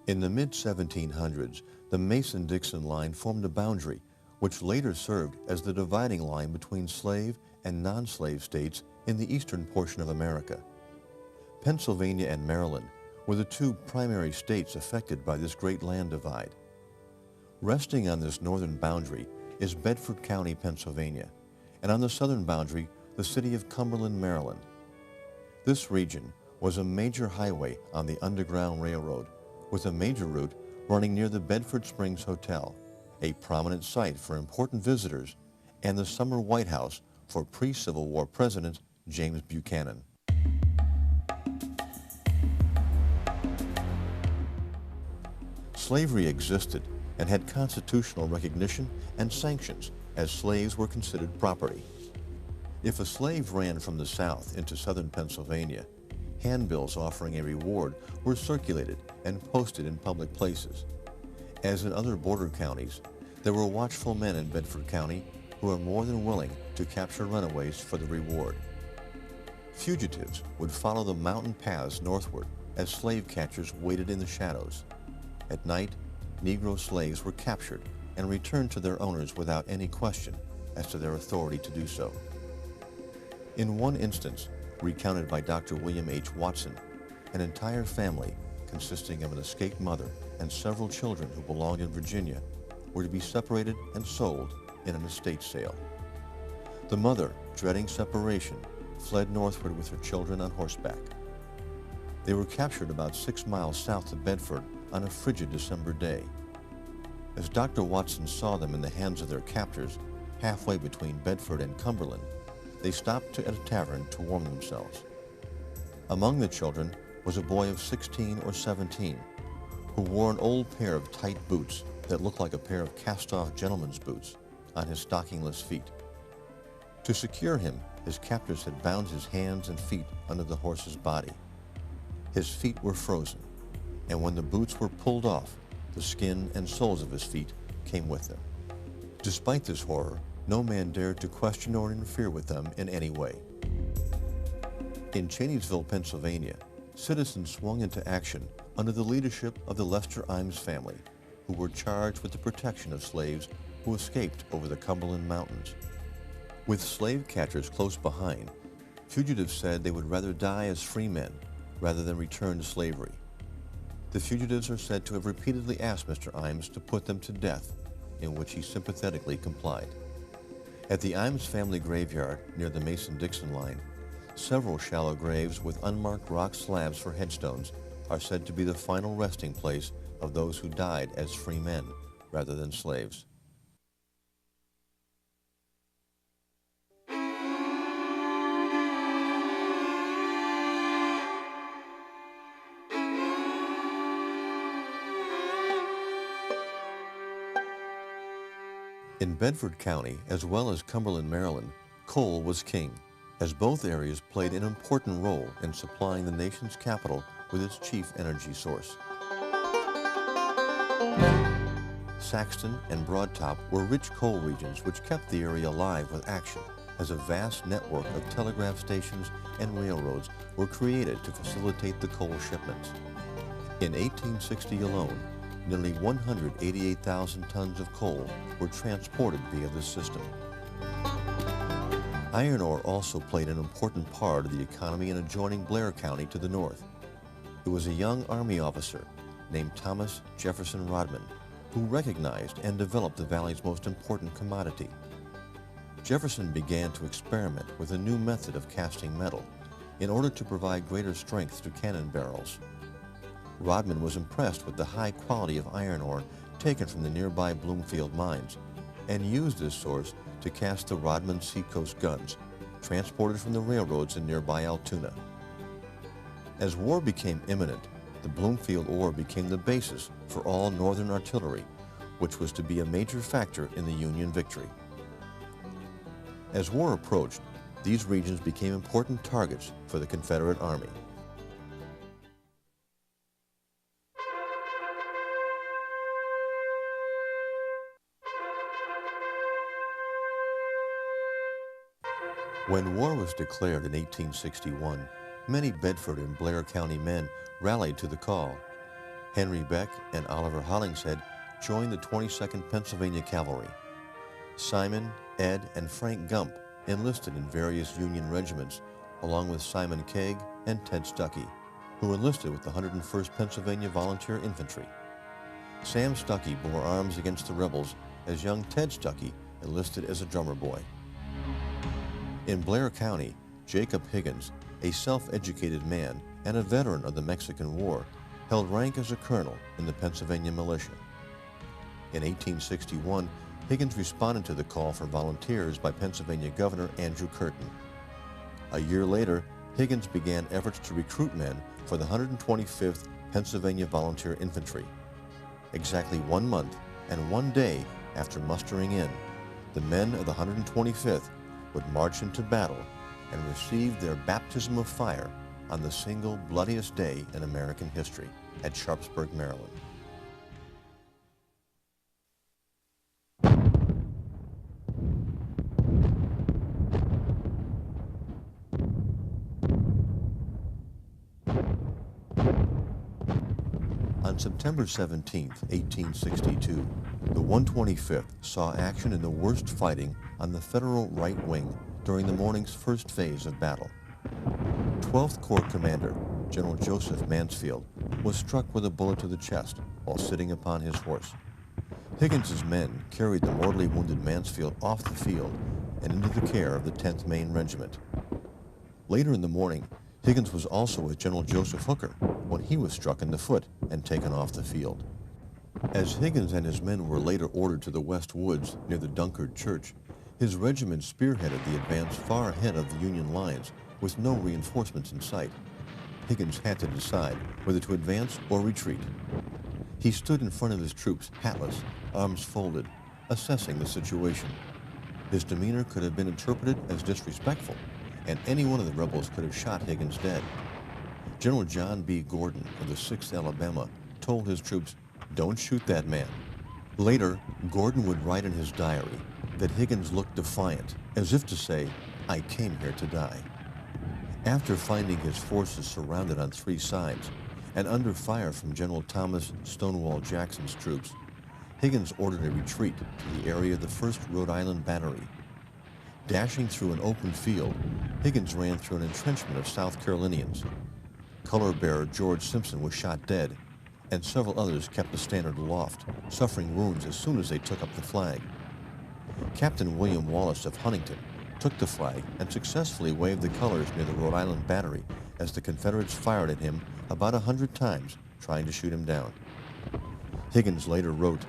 In the mid-1700s, the Mason-Dixon line formed a boundary which later served as the dividing line between slave and non-slave states in the eastern portion of America. Pennsylvania and Maryland were the two primary states affected by this great land divide. Resting on this northern boundary is Bedford County, Pennsylvania, and on the southern boundary, the city of Cumberland, Maryland. This region was a major highway on the Underground Railroad, with a major route running near the Bedford Springs Hotel, a prominent site for important visitors, and the summer White House for pre-Civil War President James Buchanan. Slavery existed and had constitutional recognition and sanctions, as slaves were considered property. If a slave ran from the South into southern Pennsylvania, handbills offering a reward were circulated and posted in public places. As in other border counties, there were watchful men in Bedford County who were more than willing to capture runaways for the reward. Fugitives would follow the mountain paths northward as slave catchers waited in the shadows. At night, Negro slaves were captured and returned to their owners without any question as to their authority to do so. In one instance, recounted by Dr. William H. Watson, an entire family consisting of an escaped mother and several children who belonged in Virginia were to be separated and sold in an estate sale. The mother, dreading separation, fled northward with her children on horseback. They were captured about 6 miles south of Bedford on a frigid December day. As Dr. Watson saw them in the hands of their captors, halfway between Bedford and Cumberland, they stopped at a tavern to warm themselves. Among the children was a boy of 16 or 17 who wore an old pair of tight boots that looked like a pair of cast-off gentleman's boots on his stockingless feet. To secure him, his captors had bound his hands and feet under the horse's body. His feet were frozen, and when the boots were pulled off, the skin and soles of his feet came with them. Despite this horror, no man dared to question or interfere with them in any way. In Chaney'sville, Pennsylvania, citizens swung into action under the leadership of the Lester Imes family, who were charged with the protection of slaves who escaped over the Cumberland Mountains. With slave catchers close behind, fugitives said they would rather die as free men rather than return to slavery. The fugitives are said to have repeatedly asked Mr. Imes to put them to death, in which he sympathetically complied. At the Imes family graveyard near the Mason-Dixon line, several shallow graves with unmarked rock slabs for headstones are said to be the final resting place of those who died as free men rather than slaves. In Bedford County, as well as Cumberland, Maryland, coal was king, as both areas played an important role in supplying the nation's capital with its chief energy source. Saxton and Broad Top were rich coal regions which kept the area alive with action, as a vast network of telegraph stations and railroads were created to facilitate the coal shipments. In 1860 alone, nearly 188,000 tons of coal were transported via this system. Iron ore also played an important part of the economy in adjoining Blair County to the north. It was a young Army officer named Thomas Jefferson Rodman who recognized and developed the valley's most important commodity. Jefferson began to experiment with a new method of casting metal in order to provide greater strength to cannon barrels. Rodman was impressed with the high quality of iron ore taken from the nearby Bloomfield mines and used this source to cast the Rodman Seacoast guns, transported from the railroads in nearby Altoona. As war became imminent, the Bloomfield ore became the basis for all Northern artillery, which was to be a major factor in the Union victory. As war approached, these regions became important targets for the Confederate Army. When war was declared in 1861, many Bedford and Blair County men rallied to the call. Henry Beck and Oliver Hollingshead joined the 22nd Pennsylvania Cavalry. Simon, Ed, and Frank Gump enlisted in various Union regiments, along with Simon Kegg and Ted Stuckey, who enlisted with the 101st Pennsylvania Volunteer Infantry. Sam Stuckey bore arms against the rebels as young Ted Stuckey enlisted as a drummer boy. In Blair County, Jacob Higgins, a self-educated man and a veteran of the Mexican War, held rank as a colonel in the Pennsylvania militia. In 1861, Higgins responded to the call for volunteers by Pennsylvania Governor Andrew Curtin. A year later, Higgins began efforts to recruit men for the 125th Pennsylvania Volunteer Infantry. Exactly 1 month and 1 day after mustering in, the men of the 125th would march into battle and receive their baptism of fire on the single bloodiest day in American history at Sharpsburg, Maryland. On September 17, 1862, the 125th saw action in the worst fighting on the Federal right wing during the morning's first phase of battle. 12th Corps Commander General Joseph Mansfield was struck with a bullet to the chest while sitting upon his horse. Higgins's men carried the mortally wounded Mansfield off the field and into the care of the 10th Maine Regiment. Later in the morning, Higgins was also with General Joseph Hooker when he was struck in the foot and taken off the field. As Higgins and his men were later ordered to the West Woods near the Dunkard Church, his regiment spearheaded the advance far ahead of the Union lines with no reinforcements in sight. Higgins had to decide whether to advance or retreat. He stood in front of his troops, hatless, arms folded, assessing the situation. His demeanor could have been interpreted as disrespectful, and any one of the rebels could have shot Higgins dead. General John B. Gordon of the 6th Alabama told his troops, "Don't shoot that man." Later, Gordon would write in his diary that Higgins looked defiant, as if to say, "I came here to die." After finding his forces surrounded on 3 sides and under fire from General Thomas Stonewall Jackson's troops, Higgins ordered a retreat to the area of the 1st Rhode Island Battery. Dashing through an open field, Higgins ran through an entrenchment of South Carolinians. Color bearer George Simpson was shot dead, and several others kept the standard aloft, suffering wounds as soon as they took up the flag. Captain William Wallace of Huntington took the flag and successfully waved the colors near the Rhode Island Battery as the Confederates fired at him about 100 times, trying to shoot him down. Higgins later wrote,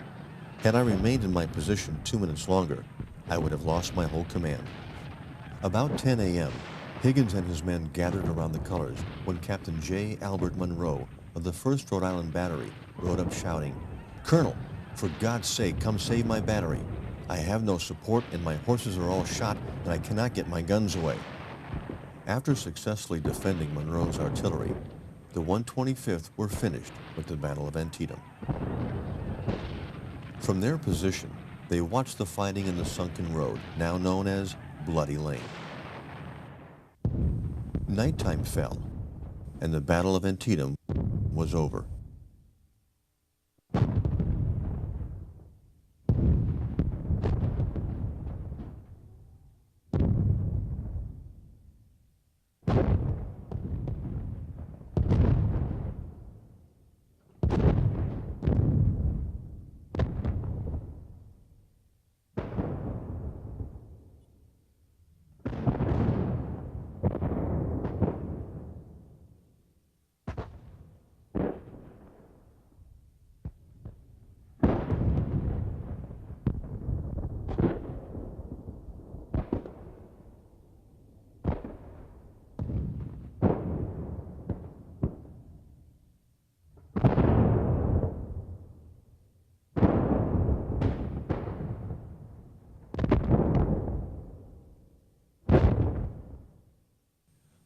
"Had I remained in my position 2 minutes longer, I would have lost my whole command." About 10 a.m., Higgins and his men gathered around the colors when Captain J. Albert Monroe of the 1st Rhode Island Battery rode up shouting, "Colonel, for God's sake, come save my battery. I have no support and my horses are all shot and I cannot get my guns away." After successfully defending Monroe's artillery, the 125th were finished with the Battle of Antietam. From their position, they watched the fighting in the sunken road, now known as Bloody Lane. Nighttime fell, and the Battle of Antietam was over.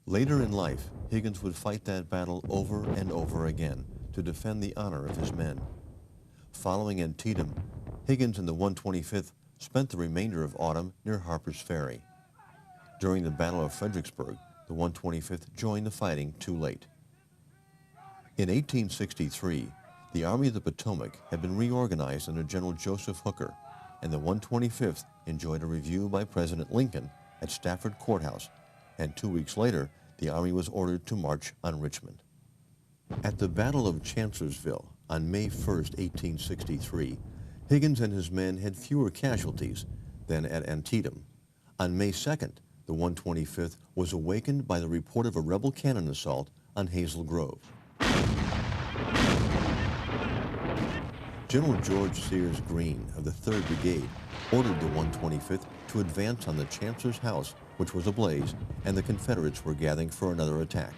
Later in life, Higgins would fight that battle over and over again to defend the honor of his men. Following Antietam, Higgins and the 125th spent the remainder of autumn near Harper's Ferry. During the Battle of Fredericksburg, the 125th joined the fighting too late. In 1863, the Army of the Potomac had been reorganized under General Joseph Hooker, and the 125th enjoyed a review by President Lincoln at Stafford Courthouse, and 2 weeks later, the Army was ordered to march on Richmond. At the Battle of Chancellorsville on May 1, 1863, Higgins and his men had fewer casualties than at Antietam. On May 2nd, the 125th was awakened by the report of a rebel cannon assault on Hazel Grove. General George Sears Greene of the 3rd Brigade ordered the 125th to advance on the Chancellor's house, which was ablaze, and the Confederates were gathering for another attack.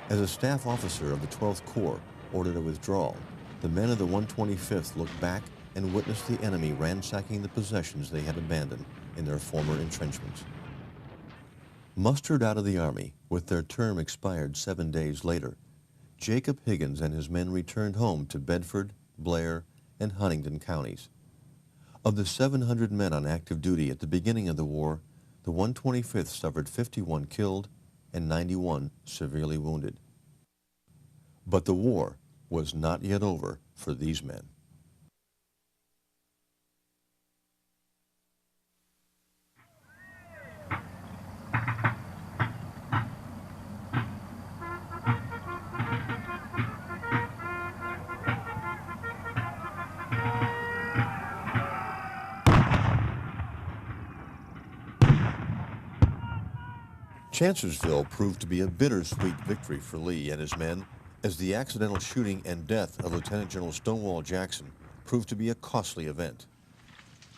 As a staff officer of the 12th Corps ordered a withdrawal, the men of the 125th looked back and witnessed the enemy ransacking the possessions they had abandoned in their former entrenchments. Mustered out of the Army, with their term expired 7 days later, Jacob Higgins and his men returned home to Bedford, Blair, and Huntingdon counties. Of the 700 men on active duty at the beginning of the war, the 125th suffered 51 killed and 91 severely wounded. But the war was not yet over for these men. Chancellorsville proved to be a bittersweet victory for Lee and his men, as the accidental shooting and death of Lieutenant General Stonewall Jackson proved to be a costly event.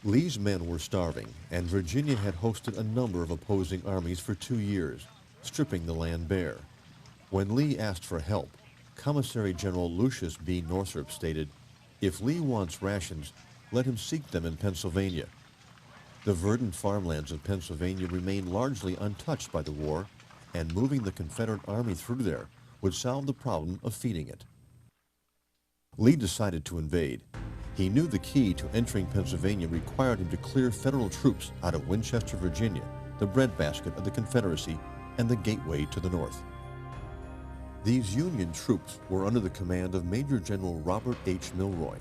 Lee's men were starving, and Virginia had hosted a number of opposing armies for 2 years, stripping the land bare. When Lee asked for help, Commissary General Lucius B. Northrop stated, "If Lee wants rations, let him seek them in Pennsylvania." The verdant farmlands of Pennsylvania remained largely untouched by the war, and moving the Confederate Army through there would solve the problem of feeding it. Lee decided to invade. He knew the key to entering Pennsylvania required him to clear Federal troops out of Winchester, Virginia, the breadbasket of the Confederacy and the gateway to the north. These Union troops were under the command of Major General Robert H. Milroy.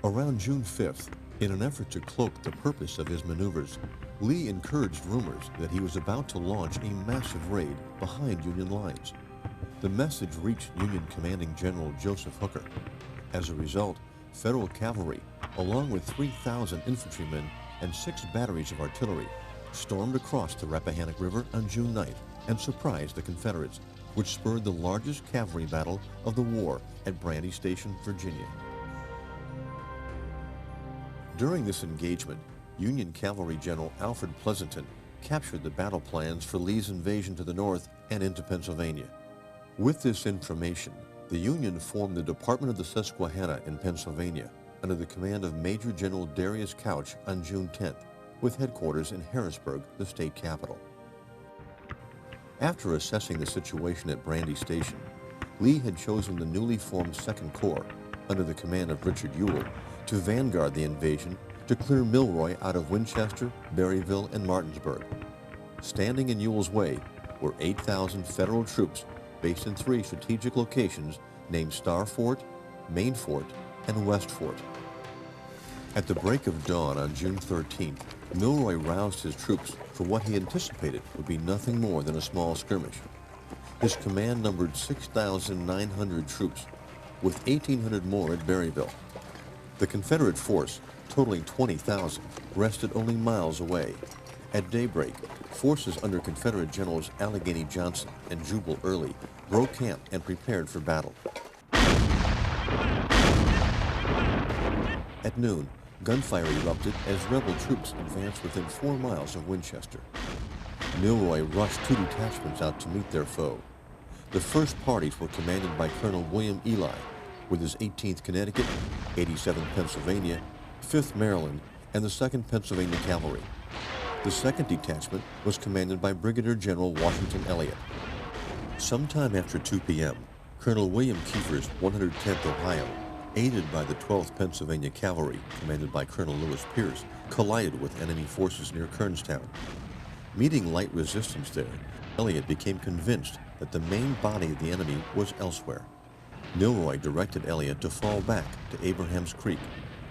Around June 5th, in an effort to cloak the purpose of his maneuvers, Lee encouraged rumors that he was about to launch a massive raid behind Union lines. The message reached Union Commanding General Joseph Hooker. As a result, Federal cavalry, along with 3,000 infantrymen and 6 batteries of artillery, stormed across the Rappahannock River on June 9th and surprised the Confederates, which spurred the largest cavalry battle of the war at Brandy Station, Virginia. During this engagement, Union Cavalry General Alfred Pleasonton captured the battle plans for Lee's invasion to the north and into Pennsylvania. With this information, the Union formed the Department of the Susquehanna in Pennsylvania under the command of Major General Darius Couch on June 10th, with headquarters in Harrisburg, the state capital. After assessing the situation at Brandy Station, Lee had chosen the newly formed 2nd Corps, under the command of Richard Ewell, to vanguard the invasion to clear Milroy out of Winchester, Berryville, and Martinsburg. Standing in Ewell's way were 8,000 Federal troops based in 3 strategic locations named Star Fort, Main Fort, and West Fort. At the break of dawn on June 13th, Milroy roused his troops for what he anticipated would be nothing more than a small skirmish. His command numbered 6,900 troops, with 1,800 more at Berryville. The Confederate force, totaling 20,000, rested only miles away. At daybreak, forces under Confederate Generals Allegheny Johnson and Jubal Early broke camp and prepared for battle. At noon, gunfire erupted as rebel troops advanced within 4 miles of Winchester. Milroy rushed 2 detachments out to meet their foe. The first parties were commanded by Colonel William Ely, with his 18th Connecticut, 87th Pennsylvania, 5th Maryland, and the 2nd Pennsylvania Cavalry. The 2nd detachment was commanded by Brigadier General Washington Elliott. Sometime after 2 p.m., Colonel William Kiefer's 110th Ohio, aided by the 12th Pennsylvania Cavalry, commanded by Colonel Lewis Pierce, collided with enemy forces near Kernstown. Meeting light resistance there, Elliott became convinced that the main body of the enemy was elsewhere. Milroy directed Elliott to fall back to Abraham's Creek,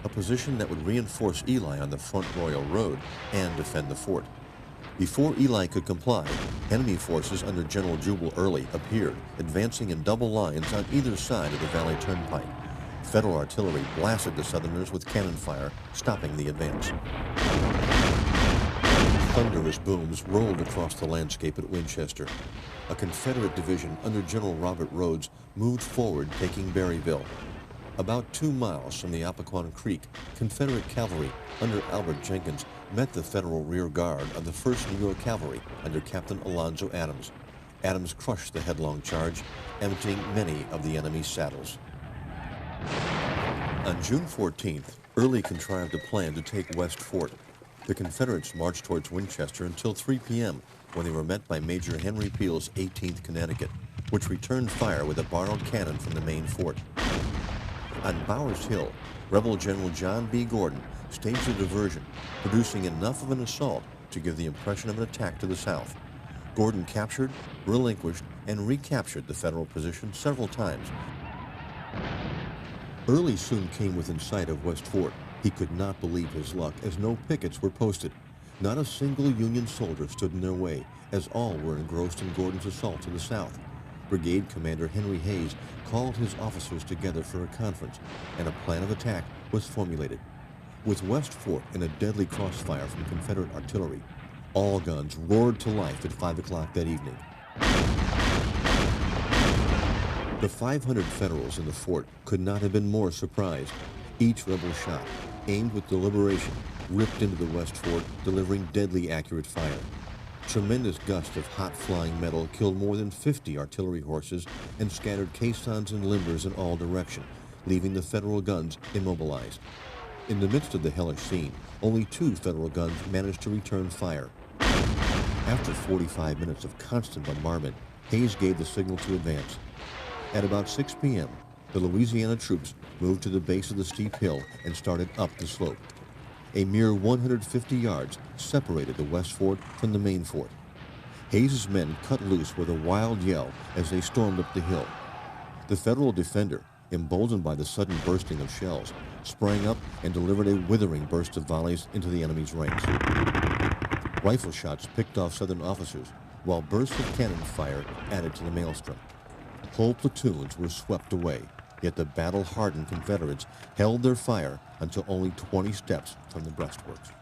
a position that would reinforce Ely on the Front Royal Road and defend the fort. Before Ely could comply, enemy forces under General Jubal Early appeared, advancing in double lines on either side of the Valley Turnpike. Federal artillery blasted the Southerners with cannon fire, stopping the advance. Thunderous booms rolled across the landscape at Winchester. A Confederate division under General Robert Rhodes moved forward, taking Berryville. About 2 miles from the Appoquon Creek, Confederate cavalry under Albert Jenkins met the Federal rear guard of the 1st New York Cavalry under Captain Alonzo Adams. Adams crushed the headlong charge, emptying many of the enemy's saddles. On June 14th, Early contrived a plan to take West Fort. The Confederates marched towards Winchester until 3 p.m., when they were met by Major Henry Peel's 18th Connecticut, which returned fire with a borrowed cannon from the main fort. On Bowers Hill, rebel General John B. Gordon staged a diversion, producing enough of an assault to give the impression of an attack to the south. Gordon captured, relinquished, and recaptured the Federal position several times. Early soon came within sight of West Fort. He could not believe his luck, as no pickets were posted. Not a single Union soldier stood in their way, as all were engrossed in Gordon's assault to the south. Brigade Commander Henry Hayes called his officers together for a conference, and a plan of attack was formulated. With West Fort in a deadly crossfire from Confederate artillery, all guns roared to life at 5 o'clock that evening. The 500 Federals in the fort could not have been more surprised. Each rebel shot, aimed with deliberation, ripped into the West Fort, delivering deadly accurate fire. Tremendous gusts of hot flying metal killed more than 50 artillery horses and scattered caissons and limbers in all directions, leaving the Federal guns immobilized. In the midst of the hellish scene, only 2 Federal guns managed to return fire. After 45 minutes of constant bombardment, Hayes gave the signal to advance. At about 6 p.m., the Louisiana troops moved to the base of the steep hill and started up the slope. A mere 150 yards separated the West Fort from the main fort. Hayes's men cut loose with a wild yell as they stormed up the hill. The Federal defender, emboldened by the sudden bursting of shells, sprang up and delivered a withering burst of volleys into the enemy's ranks. Rifle shots picked off Southern officers, while bursts of cannon fire added to the maelstrom. Whole platoons were swept away, yet the battle-hardened Confederates held their fire until only 20 steps from the breastworks.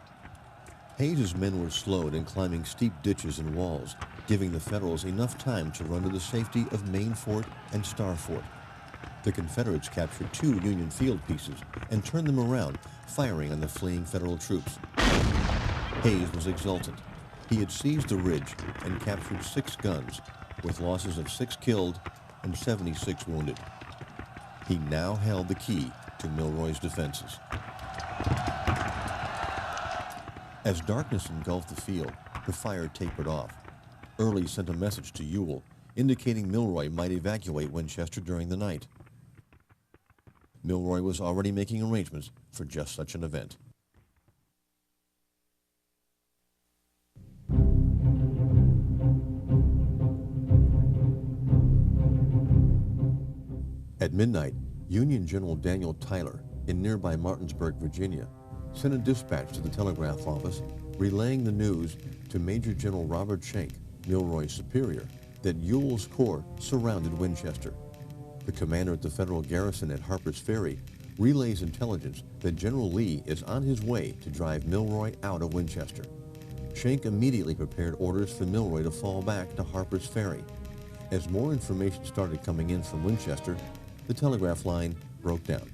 Hayes's men were slowed in climbing steep ditches and walls, giving the Federals enough time to run to the safety of Main Fort and Star Fort. The Confederates captured 2 Union field pieces and turned them around, firing on the fleeing Federal troops. Hayes was exultant. He had seized the ridge and captured 6 guns, with losses of 6 killed and 76 wounded. He now held the key to Milroy's defenses. As darkness engulfed the field, the fire tapered off. Early sent a message to Ewell, indicating Milroy might evacuate Winchester during the night. Milroy was already making arrangements for just such an event. At midnight, Union General Daniel Tyler, in nearby Martinsburg, Virginia, sent a dispatch to the telegraph office relaying the news to Major General Robert Schenck, Milroy's superior, that Ewell's corps surrounded Winchester. The commander at the Federal garrison at Harper's Ferry relays intelligence that General Lee is on his way to drive Milroy out of Winchester. Schenck immediately prepared orders for Milroy to fall back to Harper's Ferry. As more information started coming in from Winchester, the telegraph line broke down.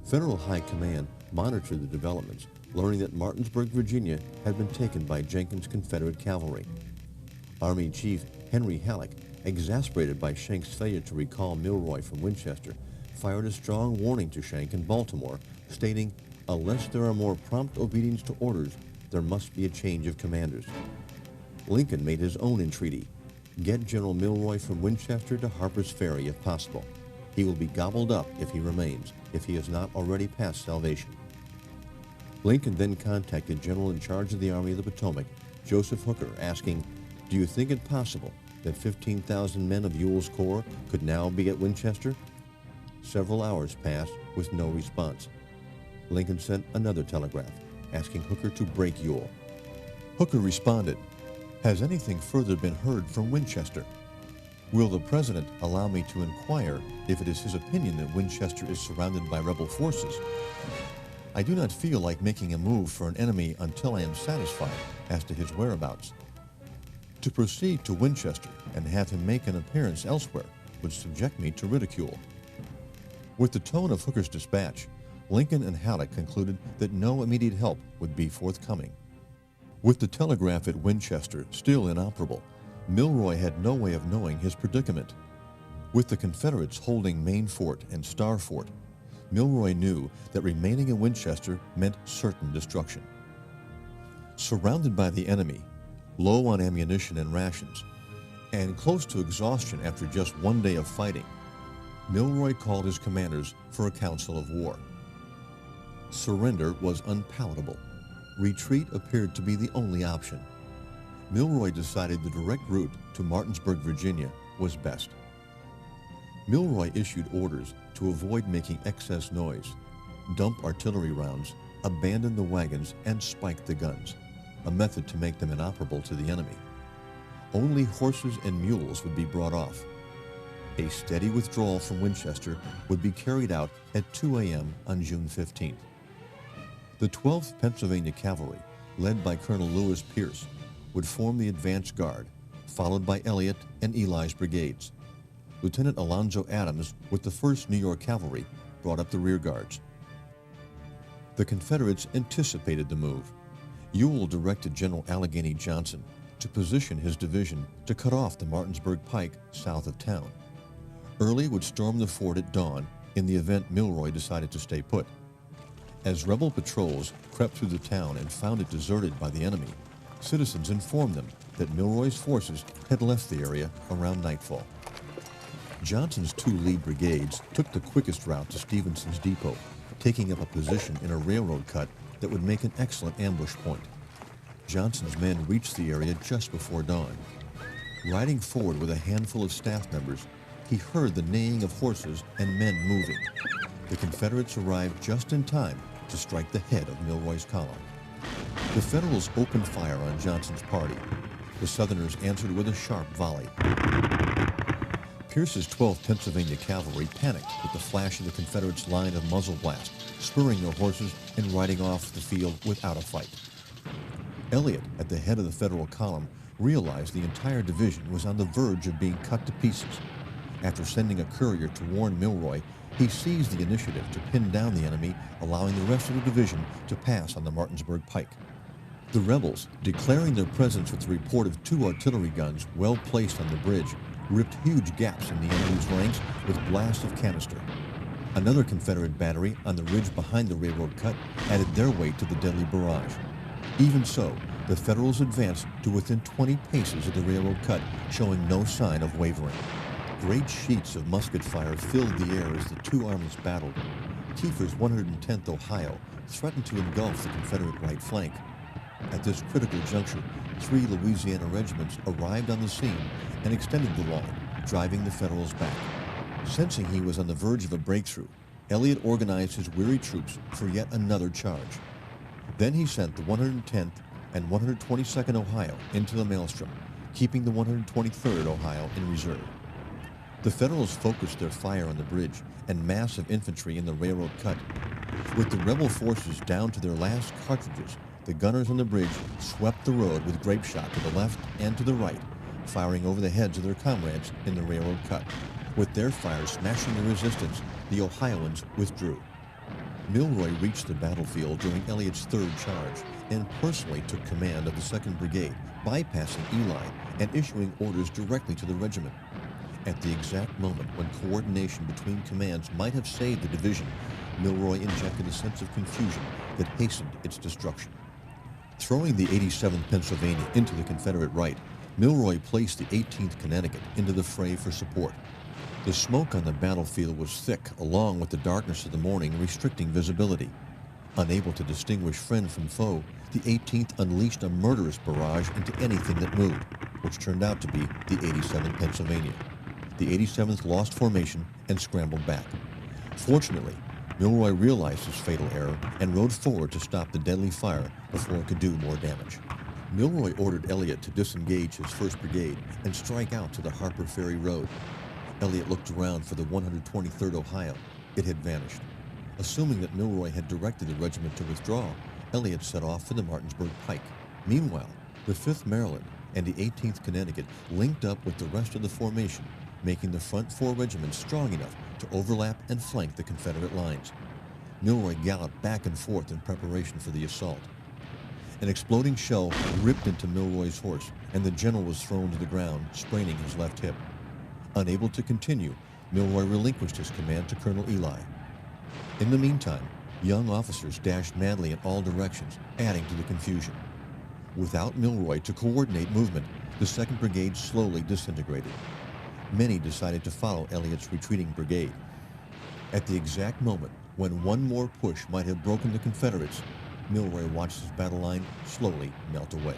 Federal High Command monitored the developments, learning that Martinsburg, Virginia had been taken by Jenkins' Confederate cavalry. Army Chief Henry Halleck, exasperated by Schenck's failure to recall Milroy from Winchester, fired a strong warning to Schenck in Baltimore, stating, "Unless there are more prompt obedience to orders, there must be a change of commanders." Lincoln made his own entreaty. Get General Milroy from Winchester to Harper's Ferry if possible. He will be gobbled up if he remains, if he has not already passed salvation. Lincoln then contacted General in charge of the Army of the Potomac, Joseph Hooker, asking, "Do you think it possible that 15,000 men of Ewell's corps could now be at Winchester? Several hours passed with no response. Lincoln sent another telegraph asking Hooker to break Ewell. Hooker responded, "Has anything further been heard from Winchester? Will the President allow me to inquire if it is his opinion that Winchester is surrounded by rebel forces? I do not feel like making a move for an enemy until I am satisfied as to his whereabouts. To proceed to Winchester and have him make an appearance elsewhere would subject me to ridicule." With the tone of Hooker's dispatch, Lincoln and Halleck concluded that no immediate help would be forthcoming. With the telegraph at Winchester still inoperable, Milroy had no way of knowing his predicament. With the Confederates holding Main Fort and Star Fort, Milroy knew that remaining in Winchester meant certain destruction. Surrounded by the enemy, low on ammunition and rations, and close to exhaustion after just one day of fighting, Milroy called his commanders for a council of war. Surrender was unpalatable. Retreat appeared to be the only option. Milroy decided the direct route to Martinsburg, Virginia was best. Milroy issued orders to avoid making excess noise, dump artillery rounds, abandon the wagons, and spike the guns, a method to make them inoperable to the enemy. Only horses and mules would be brought off. A steady withdrawal from Winchester would be carried out at 2 a.m. on June 15th. The 12th Pennsylvania Cavalry, led by Colonel Lewis Pierce, would form the advance guard, followed by Elliott and Ely's brigades. Lieutenant Alonzo Adams, with the 1st New York Cavalry, brought up the rear guards. The Confederates anticipated the move. Ewell directed General Allegheny Johnson to position his division to cut off the Martinsburg Pike south of town. Early would storm the fort at dawn in the event Milroy decided to stay put. As rebel patrols crept through the town and found it deserted by the enemy, citizens informed them that Milroy's forces had left the area around nightfall. Johnson's 2 lead brigades took the quickest route to Stevenson's depot, taking up a position in a railroad cut that would make an excellent ambush point. Johnson's men reached the area just before dawn. Riding forward with a handful of staff members, he heard the neighing of horses and men moving. The Confederates arrived just in time to strike the head of Milroy's column. The Federals opened fire on Johnson's party. The Southerners answered with a sharp volley. Pierce's 12th Pennsylvania Cavalry panicked with the flash of the Confederates' line of muzzle blast, spurring their horses and riding off the field without a fight. Elliott, at the head of the Federal column, realized the entire division was on the verge of being cut to pieces. After sending a courier to warn Milroy, he seized the initiative to pin down the enemy, allowing the rest of the division to pass on the Martinsburg Pike. The rebels, declaring their presence with the report of 2 artillery guns well placed on the bridge, ripped huge gaps in the enemy's ranks with blasts of canister. Another Confederate battery on the ridge behind the railroad cut added their weight to the deadly barrage. Even so, the Federals advanced to within 20 paces of the railroad cut, showing no sign of wavering. Great sheets of musket fire filled the air as the 2 armies battled. Kiefer's 110th Ohio threatened to engulf the Confederate right flank. At this critical juncture, 3 Louisiana regiments arrived on the scene and extended the line, driving the Federals back. Sensing he was on the verge of a breakthrough, Elliott organized his weary troops for yet another charge. Then he sent the 110th and 122nd Ohio into the maelstrom, keeping the 123rd Ohio in reserve. The Federals focused their fire on the bridge and mass of infantry in the railroad cut. With the rebel forces down to their last cartridges, the gunners on the bridge swept the road with grape shot to the left and to the right, firing over the heads of their comrades in the railroad cut. With their fire smashing the resistance, the Ohioans withdrew. Milroy reached the battlefield during Elliott's 3rd charge and personally took command of the 2nd Brigade, bypassing Ely and issuing orders directly to the regiment. At the exact moment when coordination between commands might have saved the division, Milroy injected a sense of confusion that hastened its destruction. Throwing the 87th Pennsylvania into the Confederate right, Milroy placed the 18th Connecticut into the fray for support. The smoke on the battlefield was thick, along with the darkness of the morning restricting visibility. Unable to distinguish friend from foe, the 18th unleashed a murderous barrage into anything that moved. which turned out to be the 87th Pennsylvania. The 87th lost formation and scrambled back. Fortunately, Milroy realized his fatal error and rode forward to stop the deadly fire before it could do more damage. Milroy ordered Elliott to disengage his 1st Brigade and strike out to the Harper Ferry Road. Elliott looked around for the 123rd Ohio. It had vanished. Assuming that Milroy had directed the regiment to withdraw, Elliott set off for the Martinsburg Pike. Meanwhile, the 5th Maryland and the 18th Connecticut linked up with the rest of the formation, making the front 4 regiments strong enough to overlap and flank the Confederate lines. Milroy galloped back and forth in preparation for the assault. An exploding shell ripped into Milroy's horse, and the general was thrown to the ground, spraining his left hip. Unable to continue, Milroy relinquished his command to Colonel Ely. In the meantime, young officers dashed madly in all directions, adding to the confusion. Without Milroy to coordinate movement, the 2nd Brigade slowly disintegrated. Many decided to follow Elliott's retreating brigade. At the exact moment when one more push might have broken the Confederates, Milroy watched his battle line slowly melt away.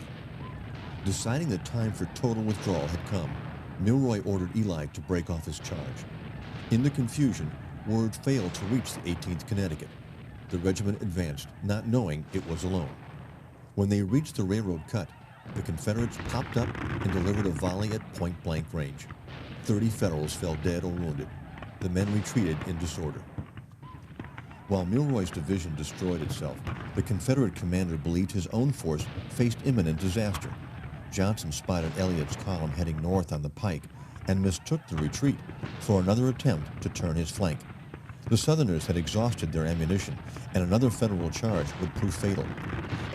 Deciding the time for total withdrawal had come, Milroy ordered Ely to break off his charge. In the confusion, word failed to reach the 18th Connecticut. The regiment advanced, not knowing it was alone. When they reached the railroad cut, the Confederates popped up and delivered a volley at point-blank range. 30 Federals fell dead or wounded. The men retreated in disorder. While Milroy's division destroyed itself, the Confederate commander believed his own force faced imminent disaster. Johnson spotted Elliott's column heading north on the pike and mistook the retreat for another attempt to turn his flank. The Southerners had exhausted their ammunition, and another Federal charge would prove fatal.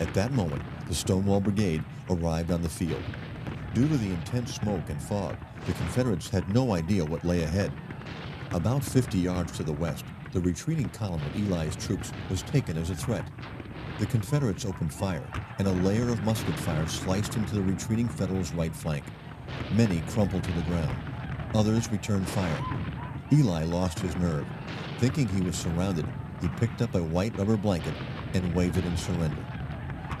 At that moment, the Stonewall Brigade arrived on the field. Due to the intense smoke and fog, the Confederates had no idea what lay ahead. About 50 yards to the west, the retreating column of Ely's troops was taken as a threat. The Confederates opened fire, and a layer of musket fire sliced into the retreating Federals' right flank. Many crumpled to the ground. Others returned fire. Ely lost his nerve. Thinking he was surrounded, he picked up a white rubber blanket and waved it in surrender.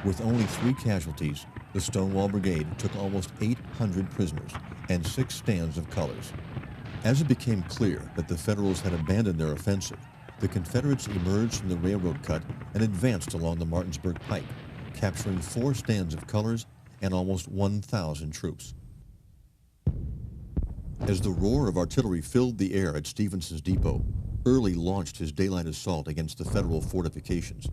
With only 3 casualties, the Stonewall Brigade took almost 800 prisoners and 6 stands of colors. As it became clear that the Federals had abandoned their offensive, the Confederates emerged from the railroad cut and advanced along the Martinsburg Pike, capturing 4 stands of colors and almost 1,000 troops. As the roar of artillery filled the air at Stevenson's Depot, Early launched his daylight assault against the Federal fortifications.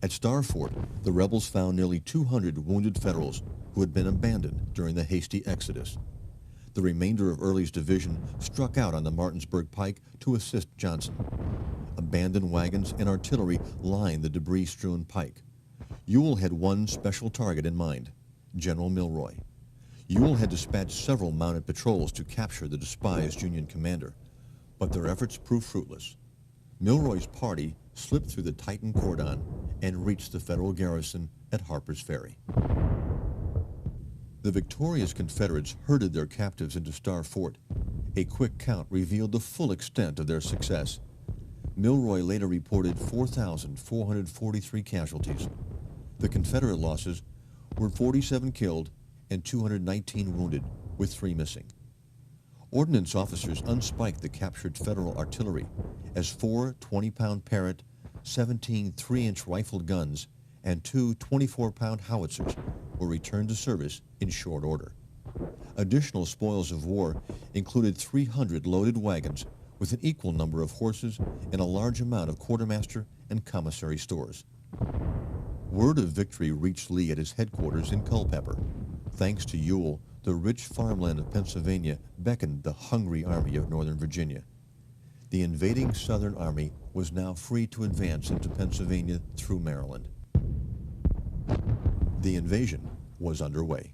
At Star Fort, the rebels found nearly 200 wounded Federals who had been abandoned during the hasty exodus. The remainder of Early's division struck out on the Martinsburg Pike to assist Johnson. Abandoned wagons and artillery lined the debris-strewn pike. Ewell had one special target in mind, General Milroy. Ewell had dispatched several mounted patrols to capture the despised Union commander, but their efforts proved fruitless. Milroy's party slipped through the tightened cordon and reached the Federal garrison at Harper's Ferry. The victorious Confederates herded their captives into Star Fort. A quick count revealed the full extent of their success. Milroy later reported 4,443 casualties. The Confederate losses were 47 killed and 219 wounded, with 3 missing. Ordnance officers unspiked the captured Federal artillery as 4 20-pound Parrott, 17 3-inch rifled guns, and 2 24-pound howitzers were returned to service in short order. Additional spoils of war included 300 loaded wagons with an equal number of horses and a large amount of quartermaster and commissary stores. Word of victory reached Lee at his headquarters in Culpeper. Thanks to Ewell, the rich farmland of Pennsylvania beckoned the hungry army of Northern Virginia. The invading Southern Army was now free to advance into Pennsylvania through Maryland. The invasion was underway.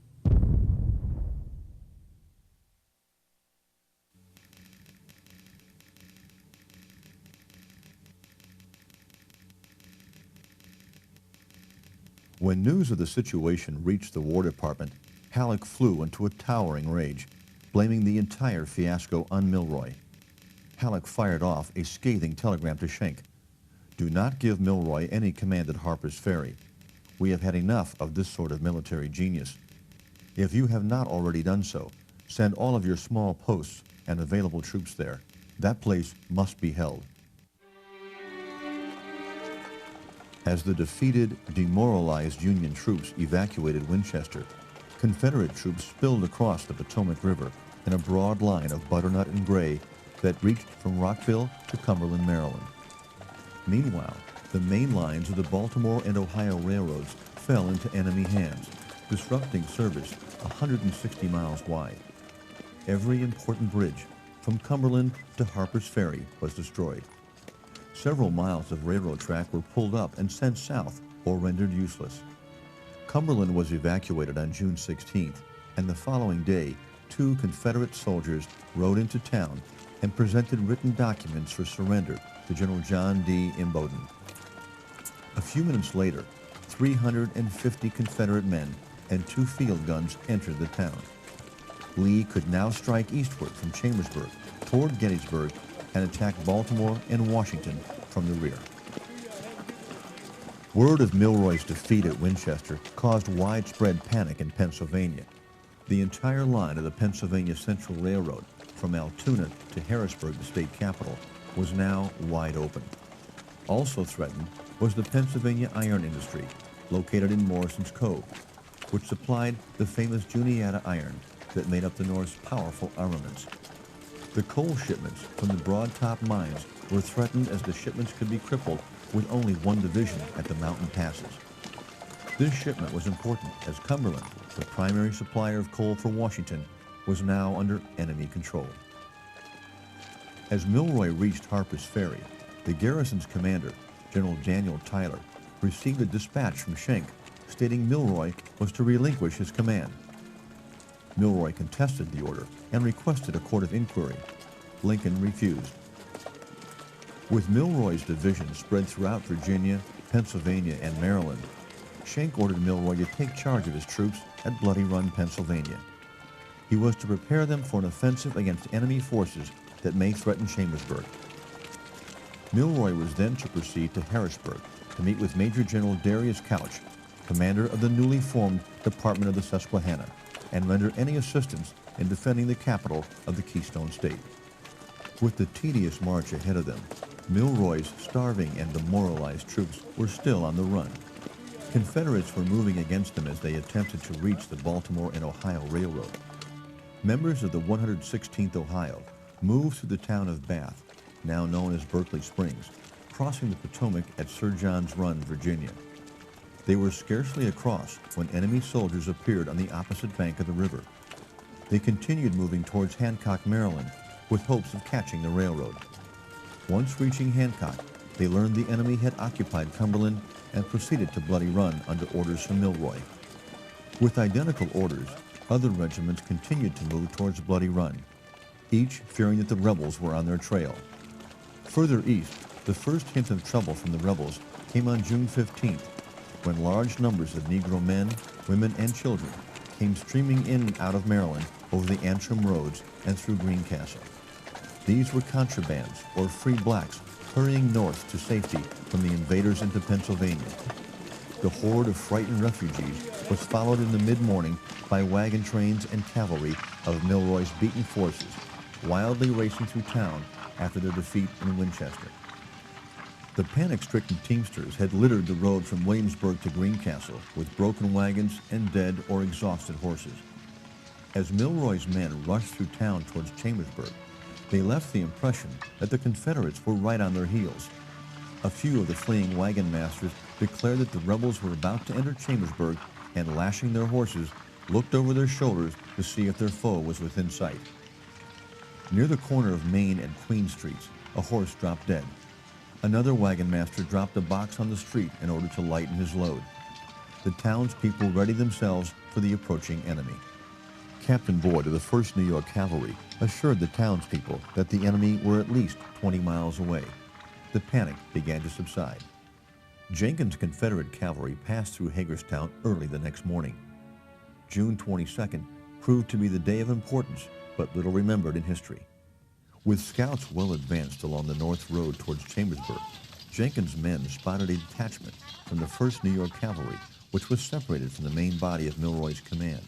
When news of the situation reached the War Department, Halleck flew into a towering rage, blaming the entire fiasco on Milroy. Halleck fired off a scathing telegram to Schenck. "Do not give Milroy any command at Harper's Ferry. We have had enough of this sort of military genius." If you have not already done so, send all of your small posts and available troops there. That place must be held. As the defeated, demoralized Union troops evacuated Winchester, Confederate troops spilled across the Potomac River in a broad line of butternut and gray that reached from Rockville to Cumberland, Maryland. Meanwhile, the main lines of the Baltimore and Ohio railroads fell into enemy hands, disrupting service 160 miles wide. Every important bridge, from Cumberland to Harper's Ferry, was destroyed. Several miles of railroad track were pulled up and sent south or rendered useless. Cumberland was evacuated on June 16th, and the following day, 2 Confederate soldiers rode into town and presented written documents for surrender to General John D. Imboden. A few minutes later, 350 Confederate men and 2 field guns entered the town. Lee could now strike eastward from Chambersburg toward Gettysburg and attack Baltimore and Washington from the rear. Word of Milroy's defeat at Winchester caused widespread panic in Pennsylvania. The entire line of the Pennsylvania Central Railroad, from Altoona to Harrisburg, the state capital, was now wide open. Also threatened was the Pennsylvania iron industry, located in Morrison's Cove, which supplied the famous Juniata iron that made up the North's powerful armaments. The coal shipments from the Broad Top mines were threatened as the shipments could be crippled with only one division at the mountain passes. This shipment was important as Cumberland, the primary supplier of coal for Washington, was now under enemy control. As Milroy reached Harper's Ferry, the garrison's commander, General Daniel Tyler, received a dispatch from Schenck stating Milroy was to relinquish his command. Milroy contested the order and requested a court of inquiry. Lincoln refused. With Milroy's division spread throughout Virginia, Pennsylvania, and Maryland, Schenck ordered Milroy to take charge of his troops at Bloody Run, Pennsylvania. He was to prepare them for an offensive against enemy forces that may threaten Chambersburg. Milroy was then to proceed to Harrisburg to meet with Major General Darius Couch, commander of the newly formed Department of the Susquehanna, and render any assistance in defending the capital of the Keystone State. With the tedious march ahead of them, Milroy's starving and demoralized troops were still on the run. Confederates were moving against them as they attempted to reach the Baltimore and Ohio Railroad. Members of the 116th Ohio moved through the town of Bath, now known as Berkeley Springs, crossing the Potomac at Sir John's Run, Virginia. They were scarcely across when enemy soldiers appeared on the opposite bank of the river. They continued moving towards Hancock, Maryland, with hopes of catching the railroad. Once reaching Hancock, they learned the enemy had occupied Cumberland and proceeded to Bloody Run under orders from Milroy. With identical orders, other regiments continued to move towards Bloody Run, each fearing that the rebels were on their trail. Further east, the first hint of trouble from the rebels came on June 15th, when large numbers of Negro men, women, and children came streaming in and out of Maryland over the Antrim roads and through Greencastle. These were contrabands, or free blacks, hurrying north to safety from the invaders into Pennsylvania. The horde of frightened refugees was followed in the mid-morning by wagon trains and cavalry of Milroy's beaten forces, wildly racing through town after their defeat in Winchester. The panic-stricken teamsters had littered the road from Williamsburg to Greencastle with broken wagons and dead or exhausted horses. As Milroy's men rushed through town towards Chambersburg, they left the impression that the Confederates were right on their heels. A few of the fleeing wagon masters declared that the rebels were about to enter Chambersburg and, lashing their horses, looked over their shoulders to see if their foe was within sight. Near the corner of Main and Queen Streets, a horse dropped dead. Another wagon master dropped a box on the street in order to lighten his load. The townspeople readied themselves for the approaching enemy. Captain Boyd of the 1st New York Cavalry assured the townspeople that the enemy were at least 20 miles away. The panic began to subside. Jenkins' Confederate cavalry passed through Hagerstown early the next morning. June 22nd proved to be the day of importance, but little remembered in history. With scouts well advanced along the north road towards Chambersburg, Jenkins' men spotted a detachment from the 1st New York Cavalry which was separated from the main body of Milroy's command.